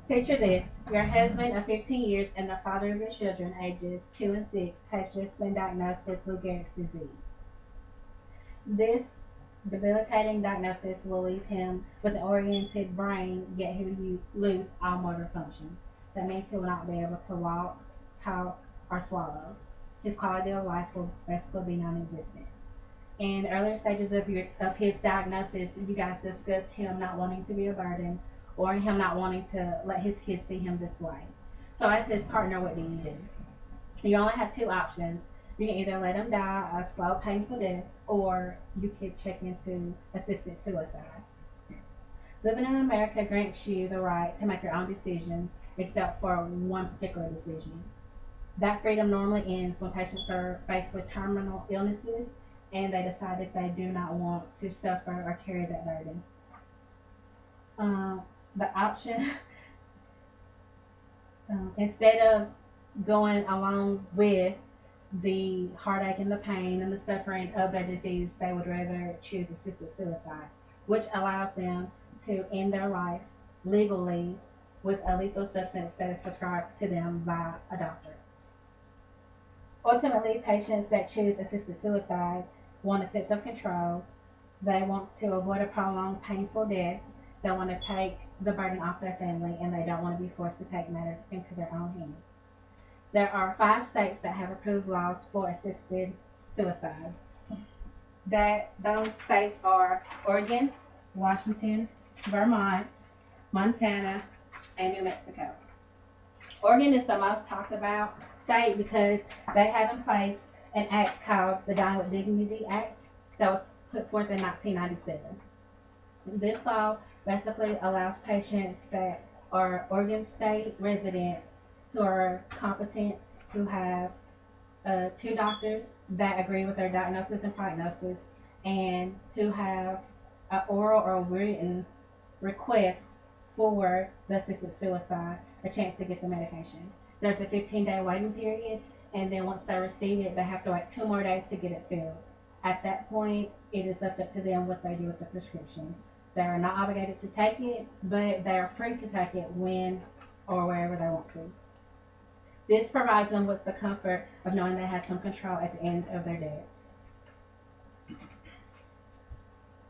Picture this: your husband of 15 years and the father of your children, ages 2 and 6, has just been diagnosed with Lou Gehrig's disease. This debilitating diagnosis will leave him with an oriented brain, yet he will lose all motor functions. That means he will not be able to walk, talk, or swallow. His quality of life will basically be non-existent. In the earlier stages of his diagnosis, you guys discussed him not wanting to be a burden or him not wanting to let his kids see him this way. So as his partner, what do you do? You only have two options. You can either let him die a slow, painful death, or you could check into assisted suicide. Living in America grants you the right to make your own decisions, except for one particular decision. That freedom normally ends when patients are faced with terminal illnesses and they decide that they do not want to suffer or carry that burden. Um, the option, instead of going along with the heartache and the pain and the suffering of their disease, they would rather choose assisted suicide, which allows them to end their life legally with a lethal substance that is prescribed to them by a doctor. Ultimately, patients that choose assisted suicide want a sense of control. They want to avoid a prolonged, painful death. They want to take the burden off their family, and they don't want to be forced to take matters into their own hands. There are 5 states that have approved laws for assisted suicide. That those states are Oregon, Washington, Vermont, Montana, and New Mexico. Oregon is the most talked about state because they have in place an act called the Dying with Dignity Act that was put forth in 1997. This law basically allows patients that are Oregon State residents who are competent, who have two doctors that agree with their diagnosis and prognosis, and who have an oral or written request for the assisted suicide a chance to get the medication. There's a 15-day waiting period, and then once they receive it, they have to wait 2 more days to get it filled. At that point, it is up to them what they do with the prescription. They are not obligated to take it, but they are free to take it when or wherever they want to. This provides them with the comfort of knowing they have some control at the end of their day.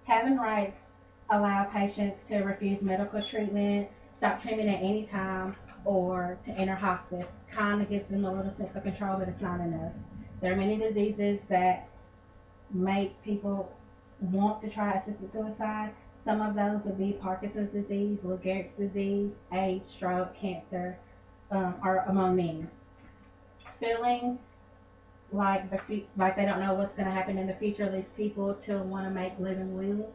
Having rights allow patients to refuse medical treatment, stop treatment at any time, or to enter hospice. Kind of gives them a little sense of control, but it's not enough. There are many diseases that make people want to try assisted suicide. Some of those would be Parkinson's disease, Lou Gehrig's disease, AIDS, stroke, cancer, are among many. Feeling like like they don't know what's going to happen in the future leads people to want to make living wills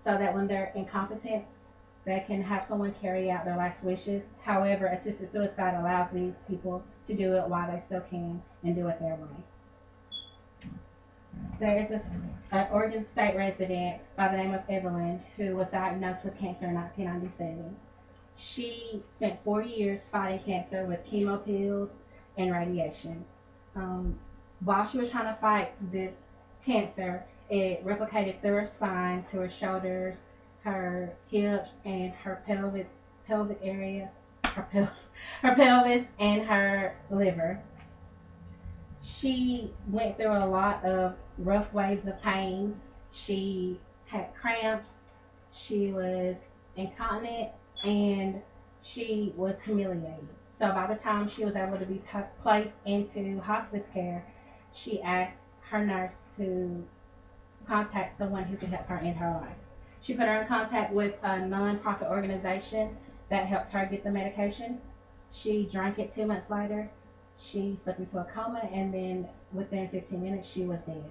so that when they're incompetent, they can have someone carry out their last wishes. However, assisted suicide allows these people to do it while they still can and do it their way. There is an Oregon State resident by the name of Evelyn who was diagnosed with cancer in 1997. She spent 40 years fighting cancer with chemo pills and radiation. Um, while she was trying to fight this cancer, it replicated through her spine to her shoulders, her hips, and her pelvic area, her, her pelvis, and her liver. She went through a lot of rough waves of pain. She had cramps. She was incontinent, and she was humiliated. So by the time she was able to be placed into hospice care, she asked her nurse to contact someone who could help her in her life. She put her in contact with a non-profit organization that helped her get the medication. She drank it 2 months later. She slipped into a coma, and then within 15 minutes, she was dead.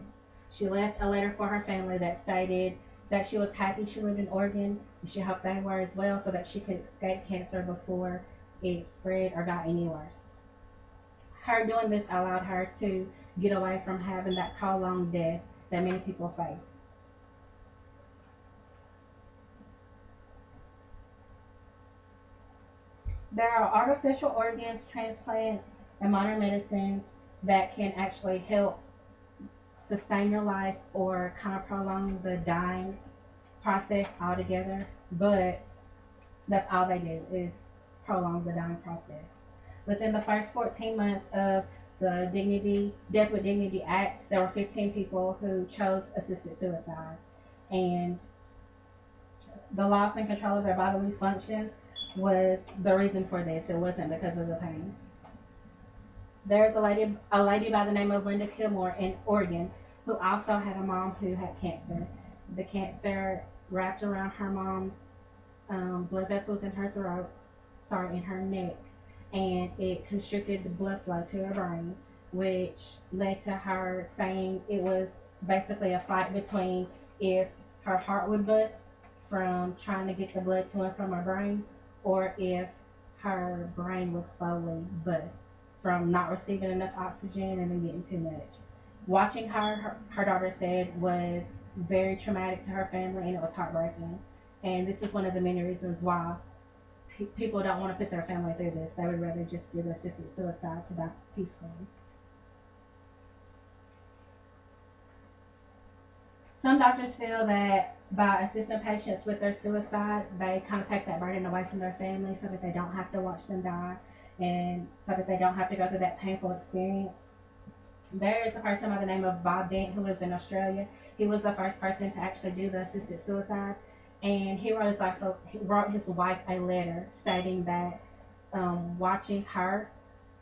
She left a letter for her family that stated that she was happy she lived in Oregon, and she hoped they were as well so that she could escape cancer before it spread or got any worse. Her doing this allowed her to get away from having that prolonged death that many people face. There are artificial organs, transplants, and modern medicines that can actually help sustain your life or kind of prolong the dying process altogether. But that's all they do is prolong the dying process. Within the first 14 months of the Death with Dignity Act, there were 15 people who chose assisted suicide. And the loss and control of their bodily functions was the reason for this. It wasn't because of the pain. There's a lady by the name of Linda Kilmore in Oregon who also had a mom who had cancer. The cancer wrapped around her mom's blood vessels in her throat, sorry, in her neck, and it constricted the blood flow to her brain, which led to her saying it was basically a fight between if her heart would bust from trying to get the blood to and from her brain, or if her brain would slowly bust from not receiving enough oxygen and then getting too much. Watching her daughter said, was very traumatic to her family and it was heartbreaking. And this is one of the many reasons why people don't want to put their family through this. They would rather just do the assisted suicide to die peacefully. Some doctors feel that by assisting patients with their suicide, they kind of take that burden away from their family so that they don't have to watch them die and so that they don't have to go through that painful experience. There is a person by the name of Bob Dent who lives in Australia. He was the first person to actually do the assisted suicide, and he wrote his wife a letter stating that watching her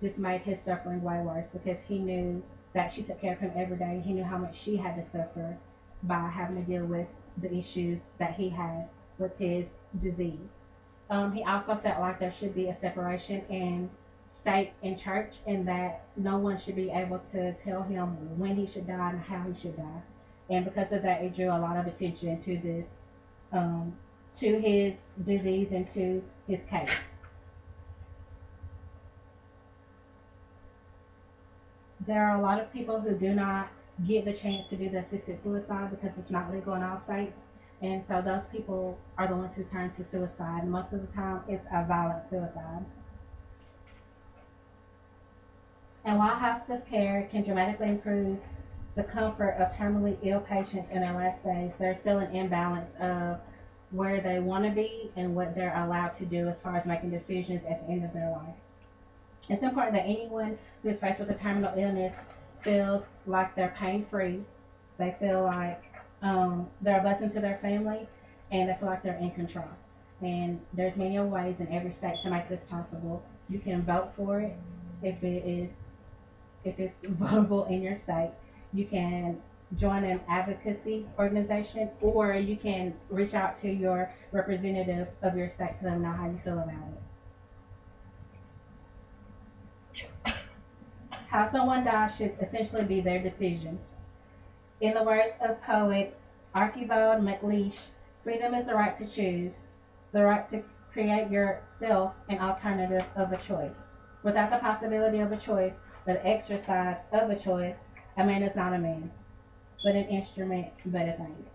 just made his suffering way worse because he knew that she took care of him every day. He knew how much she had to suffer by having to deal with the issues that he had with his disease. He also felt like there should be a separation in state and church, and that no one should be able to tell him when he should die and how he should die. And because of that, it drew a lot of attention to this, um, to his disease and to his case. There are a lot of people who do not get the chance to do the assisted suicide because it's not legal in all states. And so those people are the ones who turn to suicide. Most of the time, it's a violent suicide. And while hospice care can dramatically improve the comfort of terminally ill patients in their last days, there's still an imbalance of where they want to be and what they're allowed to do as far as making decisions at the end of their life. It's important that anyone who is faced with a terminal illness feels like they're pain free. They feel like they're a blessing to their family, and they feel like they're in control. And there's many ways in every state to make this possible. You can vote for it if it is if it's votable in your state. You can join an advocacy organization, or you can reach out to your representative of your state to let them know how you feel about it. How someone dies should essentially be their decision. In the words of poet Archibald MacLeish, freedom is the right to choose, the right to create yourself an alternative of a choice. Without the possibility of a choice or the exercise of a choice, a man is not a man, but an instrument, but a thing.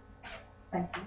Thank you.